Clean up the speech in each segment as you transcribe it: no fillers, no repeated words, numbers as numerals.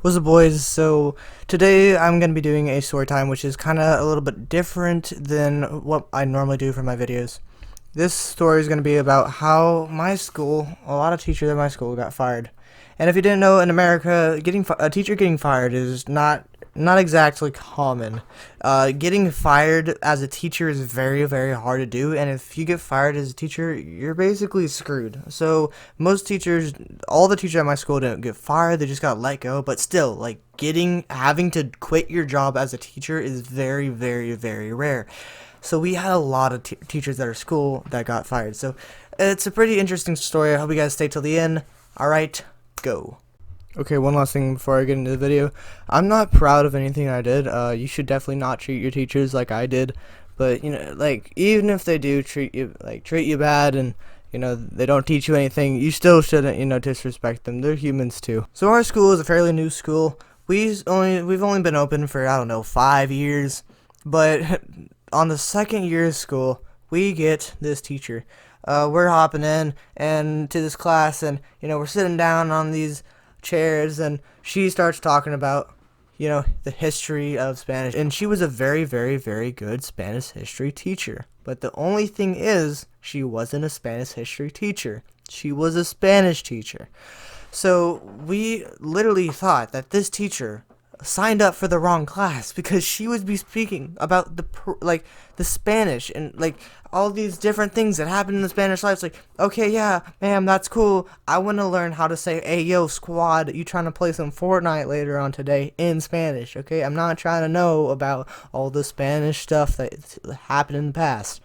What's up, boys? So today I'm going to be doing a story time, which is kind of a little bit different than what I normally do for my videos. This story is going to be about how my school, a lot of teachers at my school got fired. And if you didn't know, in America, a teacher getting fired is not exactly common. Getting fired as a teacher is very, very hard to do, and if you get fired as a teacher, you're basically screwed. So most teachers, all the teachers at my school didn't get fired; they just got let go. But still, like having to quit your job as a teacher is very, very, very rare. So we had a lot of teachers at our school that got fired. So it's a pretty interesting story. I hope you guys stay till the end. All right, go. Okay, one last thing before I get into the video. I'm not proud of anything I did. You should definitely not treat your teachers like I did. But, like, even if they do treat you bad and, they don't teach you anything, you still shouldn't, disrespect them. They're humans too. So our school is a fairly new school. We've only been open for, 5 years. But on the second year of school, we get this teacher. We're hopping in and to this class, and, we're sitting down on these chairs, and she starts talking about the history of Spanish, and she was a very, very, very good Spanish history teacher. But the only thing is, she wasn't a Spanish history teacher. She was a Spanish teacher. So we literally thought that this teacher signed up for the wrong class, because she would be speaking about the Spanish and all these different things that happen in the Spanish life. It's like, okay, yeah, ma'am, that's cool. I want to learn how to say, hey, yo, squad, you trying to play some Fortnite later on today in Spanish, okay? I'm not trying to know about all the Spanish stuff that happened in the past.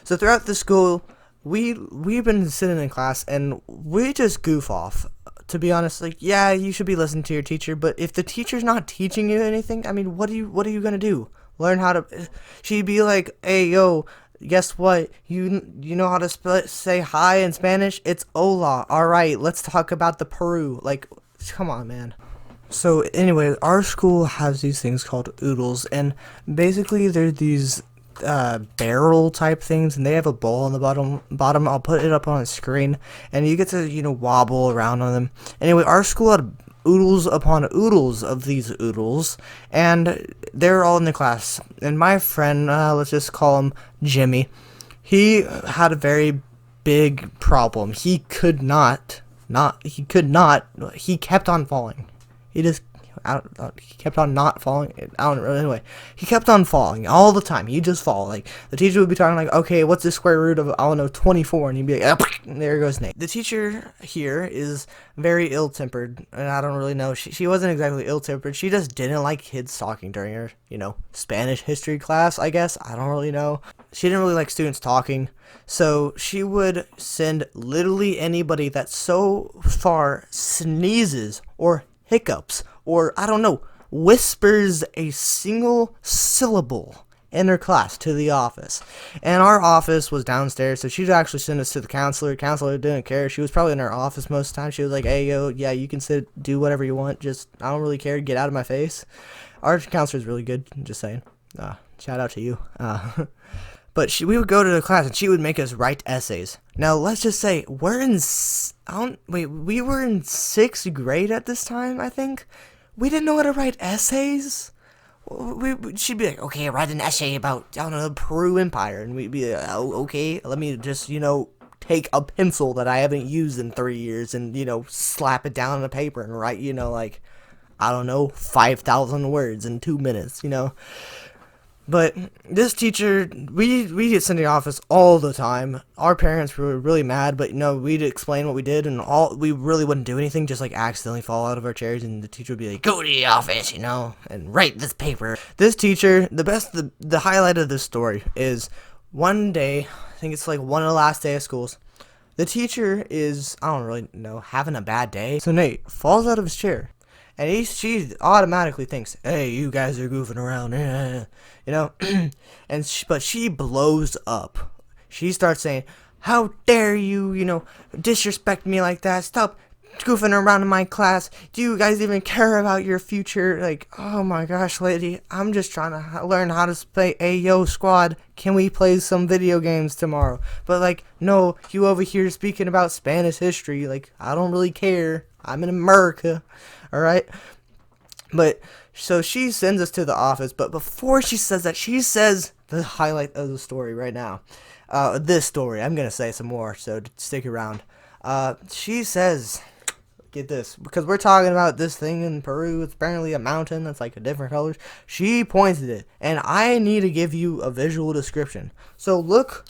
So throughout the school, we've been sitting in class, and we just goof off. To be honest, yeah, you should be listening to your teacher, but if the teacher's not teaching you anything, I mean, what are you gonna do? Learn how to? She'd be like, hey, yo, guess what? You know how to say hi in Spanish? It's hola. All right, let's talk about the Peru. Come on, man. So anyway, our school has these things called oodles, and basically they're these barrel type things, and they have a bowl on the bottom. I'll put it up on the screen, and you get to wobble around on them. Anyway, our school had oodles upon oodles of these oodles, and they're all in the class. And my friend, let's just call him Jimmy, he had a very big problem. He kept on falling. He kept on not falling. Anyway, he kept on falling all the time. He'd just fall. The teacher would be talking okay, what's the square root of, 24? And he'd be like, there goes Nate. The teacher here is very ill-tempered, and I don't really know. She wasn't exactly ill-tempered. She just didn't like kids talking during her, Spanish history class, I guess. I don't really know. She didn't really like students talking. So she would send literally anybody that so far sneezes or hiccups or, whispers a single syllable in her class to the office. And our office was downstairs, so she'd actually send us to the counselor. Counselor didn't care. She was probably in her office most of the time. She was like, hey, yo, yeah, you can do whatever you want. Just, I don't really care. Get out of my face. Our counselor's really good, just saying. Shout out to you. But we would go to the class, and she would make us write essays. Now, let's just say, we were in 6th grade at this time, I think. We didn't know how to write essays. She'd be like, okay, write an essay about, the Peru Empire. And we'd be like, oh, okay, let me just, take a pencil that I haven't used in 3 years and, slap it down on a paper and write, 5,000 words in 2 minutes, But this teacher, we get sent to the office all the time. Our parents were really mad, but we'd explain what we did, and we really wouldn't do anything, just accidentally fall out of our chairs, and the teacher would be like, go to the office, and write this paper. This teacher, the highlight of this story is one day, I think it's one of the last day of schools, the teacher is, I don't really know, having a bad day. So Nate falls out of his chair. And she automatically thinks, hey, you guys are goofing around, but she blows up. She starts saying, how dare you, disrespect me like that? Stop goofing around in my class. Do you guys even care about your future? Oh my gosh, lady, I'm just trying to learn how to play Ayo Squad. Can we play some video games tomorrow? But no, you over here speaking about Spanish history. I don't really care. I'm in America. Alright? But, so she sends us to the office, but before she says that, she says the highlight of the story right now. This story. I'm gonna say some more, so stick around. She says, get this, because we're talking about this thing in Peru. It's apparently a mountain that's like a different colors. She points at it, and I need to give you a visual description. So look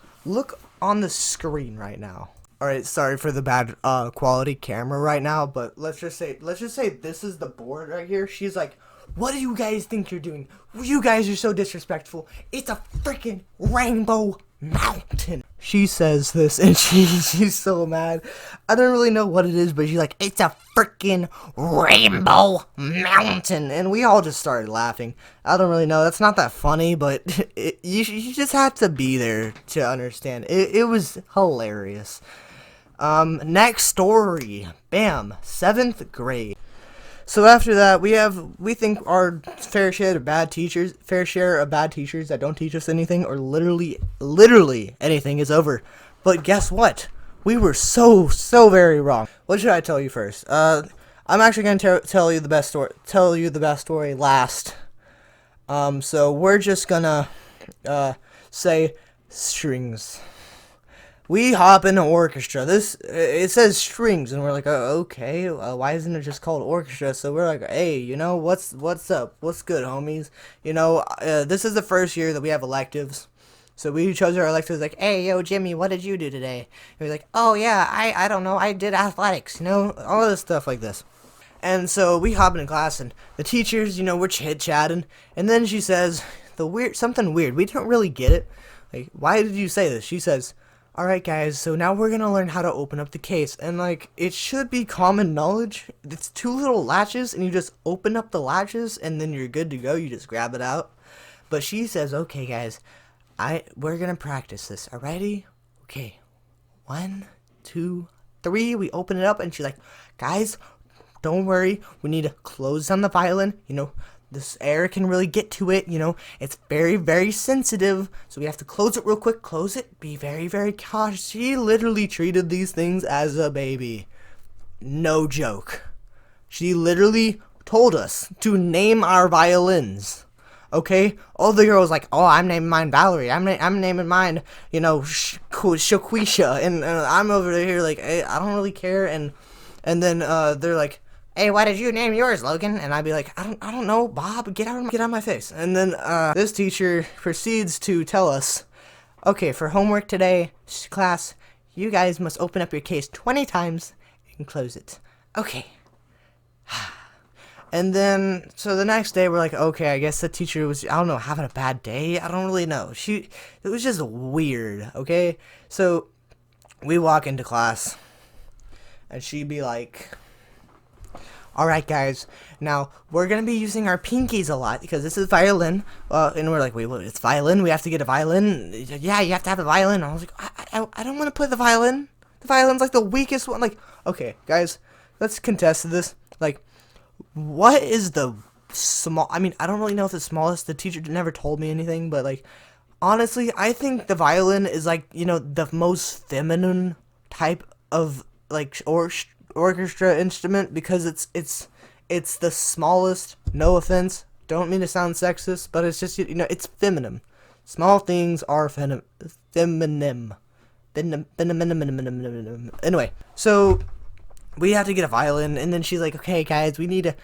on the screen right now. Alright, sorry for the bad quality camera right now, but let's just say this is the board right here. She's like, what do you guys think you're doing? You guys are so disrespectful. It's a freaking rainbow mountain. She says this, and she's so mad. I don't really know what it is, but she's like, it's a freaking rainbow mountain. And we all just started laughing. I don't really know. That's not that funny, but you just have to be there to understand. It was hilarious. Next story. Bam. 7th grade. So after that, we think our fair share of bad teachers that don't teach us anything, or literally anything, is over. But guess what? We were so very wrong. What should I tell you first? I'm actually gonna tell you the best story last. So we're just gonna say strings. We hop into orchestra. It says strings, and we're like, oh, okay. Why isn't it just called orchestra? So we're like, hey, you know, what's up? What's good, homies? You know, this is the first year that we have electives. So we chose our electives like, hey, yo, Jimmy, what did you do today? And we're like, oh, yeah, I don't know. I did athletics, you know, all this stuff like this. And so we hop into class, and the teachers, you know, we're chit-chatting. And then she says something weird. We don't really get it. Like, why did you say this? She says, alright guys, so now we're gonna learn how to open up the case. And like, it should be common knowledge. It's 2 little latches, and you just open up the latches, and then you're good to go. You just grab it out. But she says, okay guys, we're gonna practice this. Alrighty? Okay. 1, 2, 3. We open it up, and she's like, guys, don't worry. We need to close on the violin. You know, this air can really get to it, you know. It's very, very sensitive, so we have to close it real quick. Close it. Be very, very cautious. She literally treated these things as a baby. No joke. She literally told us to name our violins. Okay? All the girls like, oh, I'm naming mine Valerie. I'm naming mine, you know, Shaquisha. And I'm over here like, hey, I don't really care. And then they're like, hey, why did you name yours, Logan? And I'd be like, I don't know, Bob, get out of my face. And then this teacher proceeds to tell us, okay, for homework today, class, you guys must open up your case 20 times and close it. Okay. And then, so the next day, we're like, okay, I guess the teacher was, I don't know, having a bad day? I don't really know. It was just weird, okay? So, we walk into class, and she'd be like, alright guys, now we're going to be using our pinkies a lot because this is violin. And we're like, wait, what, it's violin? We have to get a violin? Yeah, you have to have a violin. And I was like, I don't want to play the violin. The violin's like the weakest one. Like, okay, guys, let's contest this. Like, what is the I mean, I don't really know if the smallest. The teacher never told me anything, but like, honestly, I think the violin is like, you know, the most feminine type of like orchestra instrument because it's the smallest. No offense, don't mean to sound sexist, but it's just, you know, it's feminine. Small things are feminine. Anyway, so we have to get a violin, and then she's like, okay guys, we need to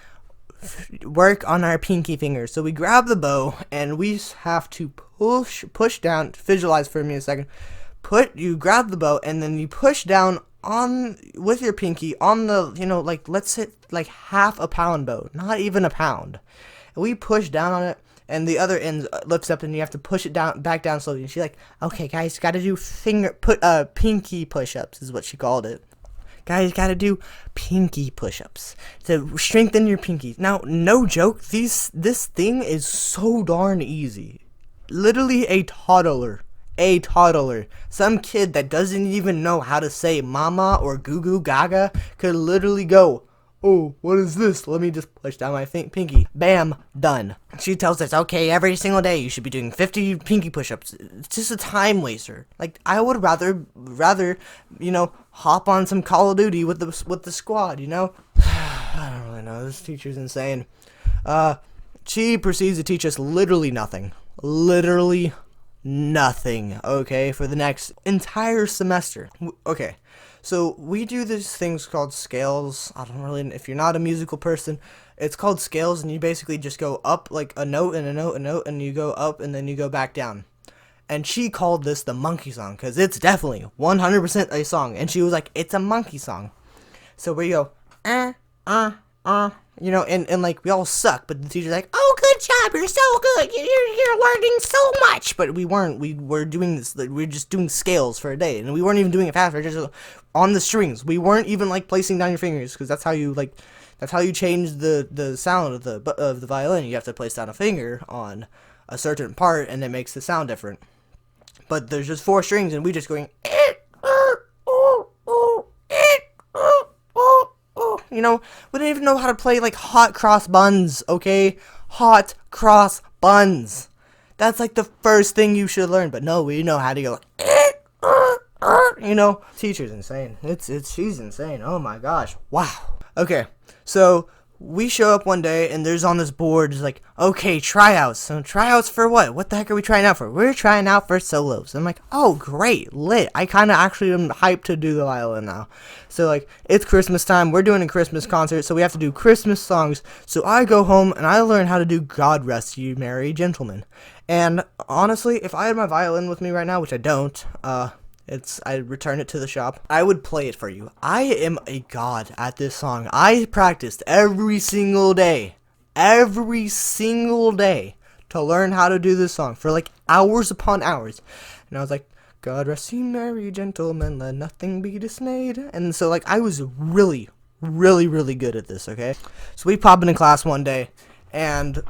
work on our pinky fingers. So we grab the bow, and we have to push down. Visualize for me a second. You grab the bow, and then you push down on with your pinky on the, you know, like, let's hit like half a pound bow, not even a pound. And we push down on it, and the other end lifts up, and you have to push it back down slowly. And she's like, okay guys, gotta do pinky push-ups is what she called it. Guys, gotta do pinky push-ups to strengthen your pinkies. Now, no joke, this thing is so darn easy. Literally a toddler, some kid that doesn't even know how to say mama or goo goo gaga could literally go, oh, what is this? Let me just push down my pinky. Bam, done. She tells us, okay, every single day you should be doing 50 pinky push-ups. It's just a time waster. Like, I would rather, you know, hop on some Call of Duty with the squad, you know? I don't really know. This teacher's insane. She proceeds to teach us literally nothing. Literally nothing, okay, for the next entire semester. Okay, so we do these things called scales. I don't really, if you're not a musical person, it's called scales, and you basically just go up like a note and a note and a note, and you go up and then you go back down. And she called this the monkey song, because it's definitely 100% a song. And she was like, it's a monkey song. So we go, you know, and like, we all suck, but the teacher's like, oh, good job, you're so good, you're learning so much. But we were doing this, like, we were just doing scales for a day, and we weren't even doing it fast, we were just on the strings. We weren't even, like, placing down your fingers, because that's how you change the sound of the violin. You have to place down a finger on a certain part, and it makes the sound different. But there's just 4 strings, and we just going, you know, we didn't even know how to play, like, hot cross buns, okay? Hot cross buns. That's, like, the first thing you should learn. But no, we know how to go, you know? Teacher's insane. She's insane. Oh, my gosh. Wow. Okay, so we show up one day, and there's on this board, it's like, okay, tryouts. So tryouts for what? What the heck are we trying out for? We're trying out for solos. I'm like, oh, great, lit. I kind of actually am hyped to do the violin now. So, like, it's Christmas time. We're doing a Christmas concert, so we have to do Christmas songs. So I go home, and I learn how to do God Rest You Merry Gentlemen. And honestly, if I had my violin with me right now, which I don't, I return it to the shop, I would play it for you. I am a god at this song. I practiced every single day to learn how to do this song for like hours upon hours. And I was like, God rest ye merry gentlemen, let nothing be dismayed. And so, like, I was really good at this, okay? So we pop into class one day, and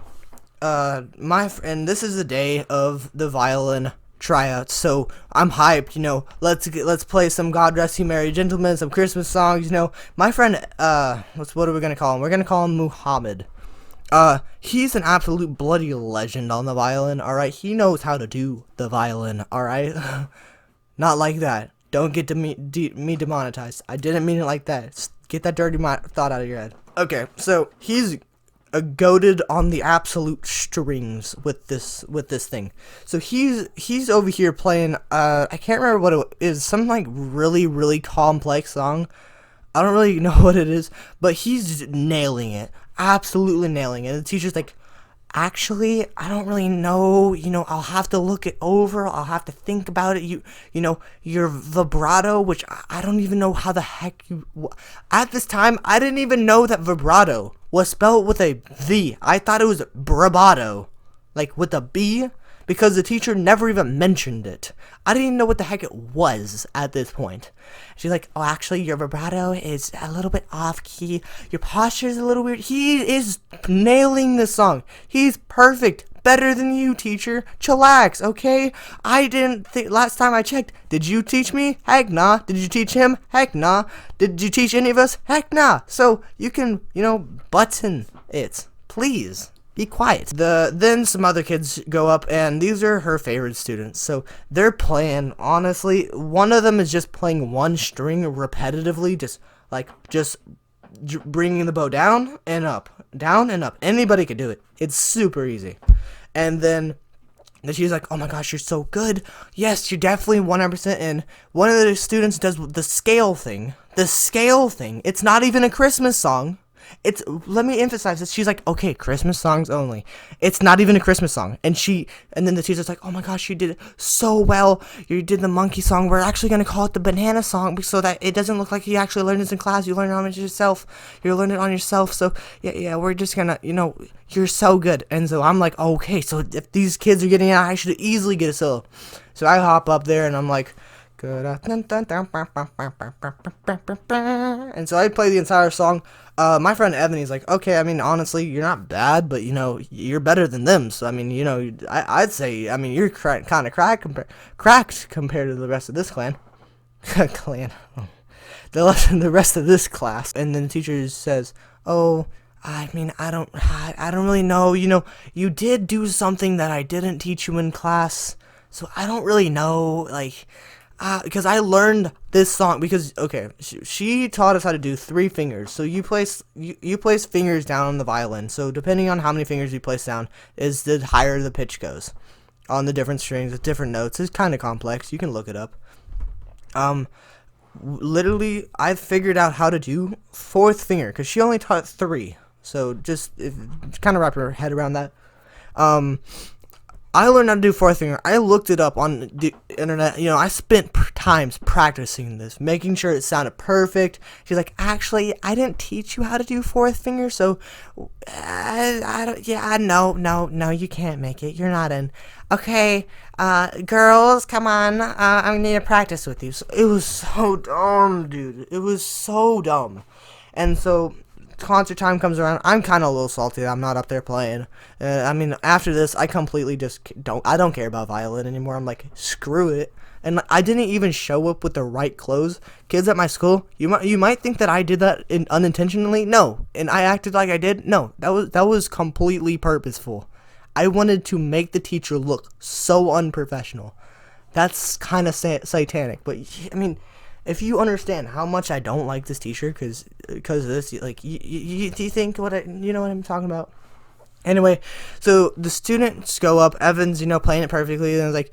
this is the day of the violin tryouts, so I'm hyped, you know. Let's play some God Rest You Merry Gentlemen, some Christmas songs, you know. My friend, what are we gonna call him? We're gonna call him Muhammad. He's an absolute bloody legend on the violin, alright? He knows how to do the violin, alright? Not like that. Don't get me demonetized. I didn't mean it like that. Just get that dirty thought out of your head. Okay, so he's goated on the absolute strings with this thing. So he's over here playing, I can't remember what it is, some like really complex song. I don't really know what it is, but he's nailing it, absolutely nailing it. And the teacher's like, actually, I don't really know, you know, I'll have to look it over, I'll have to think about it. You know, your vibrato, which I don't even know how the heck at this time, I didn't even know that vibrato was spelled with a V. I thought it was bravado, like with a B, because the teacher never even mentioned it. I didn't even know what the heck it was at this point. She's like, oh, actually, your vibrato is a little bit off key. Your posture is a little weird. He is nailing the song. He's perfect. Better than you, teacher. Chillax, okay? I didn't think, last time I checked, did you teach me? Heck nah. Did you teach him? Heck nah. Did you teach any of us? Heck nah. So you can, you know, button it. Please. Be quiet. Then some other kids go up, and these are her favorite students. So they're playing, honestly, one of them is just playing one string repetitively, just bringing the bow down and up. Anybody could do it. It's super easy. And then she's like, oh my gosh, you're so good. Yes, you're definitely 100% in. One of the students does the scale thing. It's not even a Christmas song. Let me emphasize this. She's like, okay, Christmas songs only. It's not even a Christmas song. And then the teacher's like, oh my gosh, you did it so well. You did the monkey song. We're actually going to call it the banana song so that it doesn't look like you actually learned this in class. You learned it on yourself. You learned it on yourself. So yeah, we're just going to, you know, you're so good. And so I'm like, okay, so if these kids are getting it, I should easily get a solo. So I hop up there and I'm like, good. And so I play the entire song. My friend Evan, he's like, okay, I mean, honestly, you're not bad, but, you know, you're better than them. So, I mean, you know, I'd say, I mean, you're kind of cracked compared to the rest of this clan. The rest of this class. And then the teacher says, oh, I mean, I don't really know. You know, you did do something that I didn't teach you in class. So I don't really know, like, because I learned this song because okay, she taught us how to do 3 fingers. So you place fingers down on the violin. So depending on how many fingers you place down is the higher the pitch goes on the different strings with different notes. It's kind of complex. You can look it up. Literally, I figured out how to do 4th finger because she only taught 3. So just kind of wrap your head around that. I learned how to do 4th finger. I looked it up on the internet. You know, I spent times practicing this, making sure it sounded perfect. She's like, actually, I didn't teach you how to do 4th finger, so I don't. Yeah, no, you can't make it. You're not in. Okay, girls, come on. I need to practice with you. So it was so dumb, dude. It was so dumb, and so. Concert time comes around, I'm kind of a little salty that I'm not up there playing. I mean, after this, I completely just don't care about violin anymore. I'm like, screw it. And I didn't even show up with the right clothes. Kids at my school, you might think that I did that unintentionally. No, and I acted like I did. No, that was completely purposeful. I wanted to make the teacher look so unprofessional. That's kind of satanic, but I mean. If you understand how much I don't like this teacher, because of this, like, do you think you know what I'm talking about? Anyway, so the students go up, Evan's, playing it perfectly, and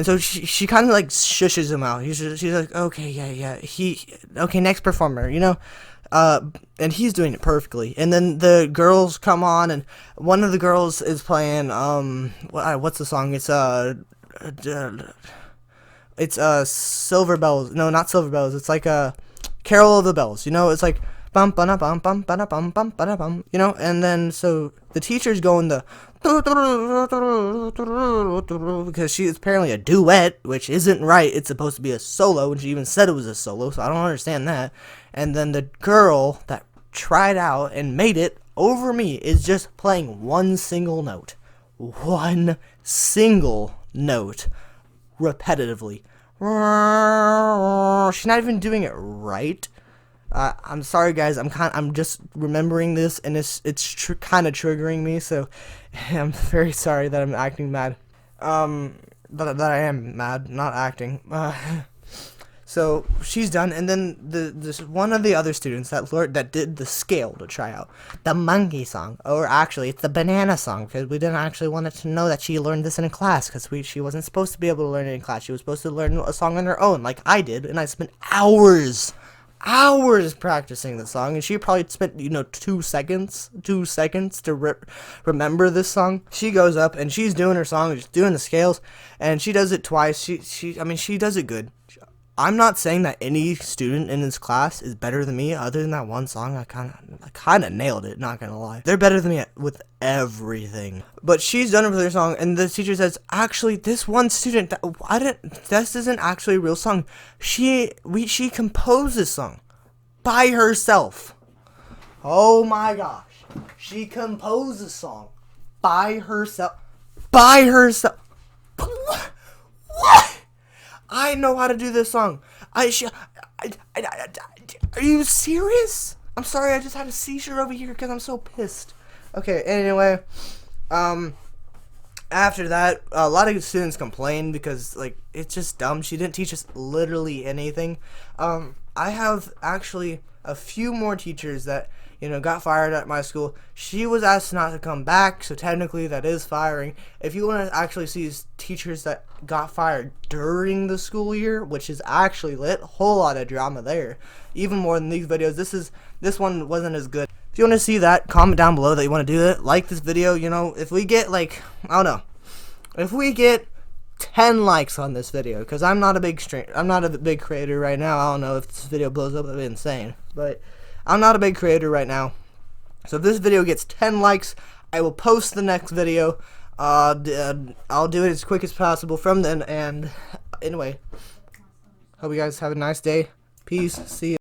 so she kind of, like, shushes him out. She's like, okay, yeah, okay, next performer, and he's doing it perfectly. And then the girls come on, and one of the girls is playing, what's the song? It's Silver Bells. No, not Silver Bells. It's like a Carol of the Bells. It's like bum ba bum bum ba bum bum ba bum. And then so the teacher's going the because she is apparently a duet, which isn't right. It's supposed to be a solo, and she even said it was a solo, so I don't understand that. And then the girl that tried out and made it over me is just playing one single note repetitively. She's not even doing it right. I'm sorry, guys. I'm just remembering this, and it's kind of triggering me. So I'm very sorry that I'm acting mad. That I am mad, not acting. So she's done, and then this one of the other students that did the scale to try out the monkey song, or actually it's the banana song, because we didn't actually want it to know that she learned this in a class, because she wasn't supposed to be able to learn it in class. She was supposed to learn a song on her own, like I did, and I spent hours practicing the song, and she probably spent 2 seconds to remember this song. She goes up and she's doing her song, just doing the scales, and she does it twice. She does it good. I'm not saying that any student in this class is better than me. Other than that one song, I kind of nailed it. Not gonna lie, they're better than me with everything. But she's done it with her song, and the teacher says, "Actually, this one student, this isn't actually a real song. She composed this song by herself. Oh my gosh, she composed this song by herself. What? I know how to do this song. Are you serious? I'm sorry, I just had a seizure over here because I'm so pissed. Okay, anyway, after that, a lot of students complained because, like, it's just dumb. She didn't teach us literally anything. I have actually a few more teachers that, got fired at my school. She was asked not to come back, so technically that is firing. If you want to actually see teachers that got fired during the school year, which is actually lit, whole lot of drama there. Even more than these videos. This one wasn't as good. If you want to see that, comment down below that you want to do it. Like this video, if we get, like, I don't know. If we get 10 likes on this video, because I'm not a big creator right now. I don't know if this video blows up, that'd be insane. But I'm not a big creator right now. So if this video gets 10 likes, I will post the next video. I'll do it as quick as possible from then. And anyway, hope you guys have a nice day. Peace. See you.